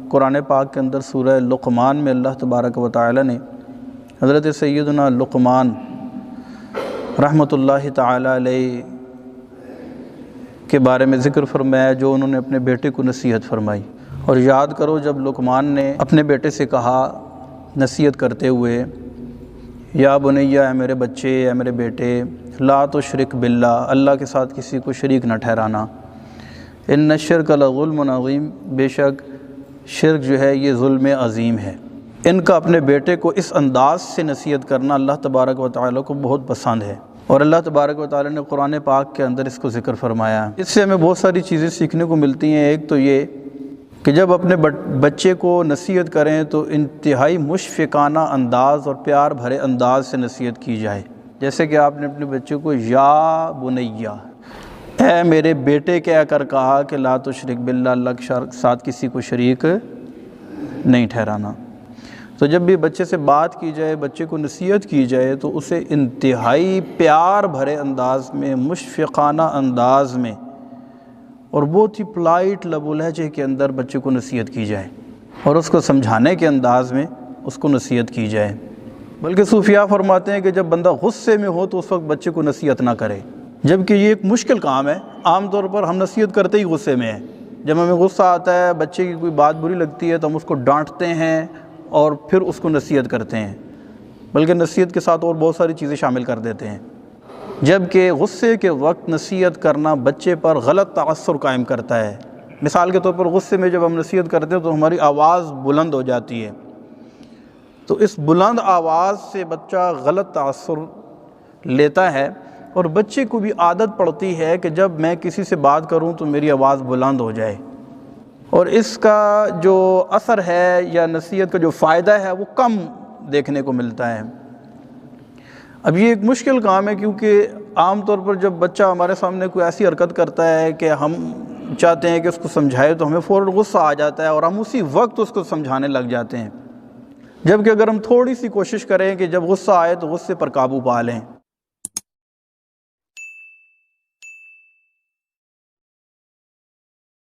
قرآن پاک کے اندر سورہ لقمان میں اللہ تبارک و تعالی نے حضرت سیدنا لقمان رحمۃ اللہ تعالی علیہ کے بارے میں ذکر فرمایا، جو انہوں نے اپنے بیٹے کو نصیحت فرمائی۔ اور یاد کرو جب لقمان نے اپنے بیٹے سے کہا نصیحت کرتے ہوئے، یا بنیا، اے میرے بچے، اے میرے بیٹے، لا تشرک باللہ، اللہ کے ساتھ کسی کو شریک نہ ٹھہرانا، ان الشرک لظلم عظیم، بے شک شرک جو ہے یہ ظلم عظیم ہے۔ ان کا اپنے بیٹے کو اس انداز سے نصیحت کرنا اللہ تبارک و تعالیٰ کو بہت پسند ہے، اور اللہ تبارک و تعالیٰ نے قرآن پاک کے اندر اس کو ذکر فرمایا۔ اس سے ہمیں بہت ساری چیزیں سیکھنے کو ملتی ہیں۔ ایک تو یہ کہ جب اپنے بچے کو نصیحت کریں تو انتہائی مشفقانہ انداز اور پیار بھرے انداز سے نصیحت کی جائے، جیسے کہ آپ نے اپنے بچے کو یا بنیا، اے میرے بیٹے کہہ کر کہا کہ لا تشرک باللہ، اللہ کے ساتھ کسی کو شریک نہیں ٹھہرانا۔ تو جب بھی بچے سے بات کی جائے، بچے کو نصیحت کی جائے، تو اسے انتہائی پیار بھرے انداز میں، مشفقانہ انداز میں اور بہت ہی پلائٹ لب و لہجے کے اندر بچے کو نصیحت کی جائے، اور اس کو سمجھانے کے انداز میں اس کو نصیحت کی جائے۔ بلکہ صوفیاء فرماتے ہیں کہ جب بندہ غصے میں ہو تو اس وقت بچے کو نصیحت نہ کرے، جبکہ یہ ایک مشکل کام ہے۔ عام طور پر ہم نصیحت کرتے ہی غصے میں ہیں۔ جب ہمیں غصہ آتا ہے، بچے کی کوئی بات بری لگتی ہے، تو ہم اس کو ڈانٹتے ہیں اور پھر اس کو نصیحت کرتے ہیں، بلکہ نصیحت کے ساتھ اور بہت ساری چیزیں شامل کر دیتے ہیں، جبکہ غصے کے وقت نصیحت کرنا بچے پر غلط تاثر قائم کرتا ہے۔ مثال کے طور پر غصے میں جب ہم نصیحت کرتے ہیں تو ہماری آواز بلند ہو جاتی ہے، تو اس بلند آواز سے بچہ غلط تاثر لیتا ہے، اور بچے کو بھی عادت پڑتی ہے کہ جب میں کسی سے بات کروں تو میری آواز بلند ہو جائے، اور اس کا جو اثر ہے یا نصیحت کا جو فائدہ ہے وہ کم دیکھنے کو ملتا ہے۔ اب یہ ایک مشکل کام ہے، کیونکہ عام طور پر جب بچہ ہمارے سامنے کوئی ایسی حرکت کرتا ہے کہ ہم چاہتے ہیں کہ اس کو سمجھائے، تو ہمیں فوراً غصہ آ جاتا ہے اور ہم اسی وقت اس کو سمجھانے لگ جاتے ہیں، جبکہ اگر ہم تھوڑی سی کوشش کریں کہ جب غصہ آئے تو غصے پر قابو پا لیں،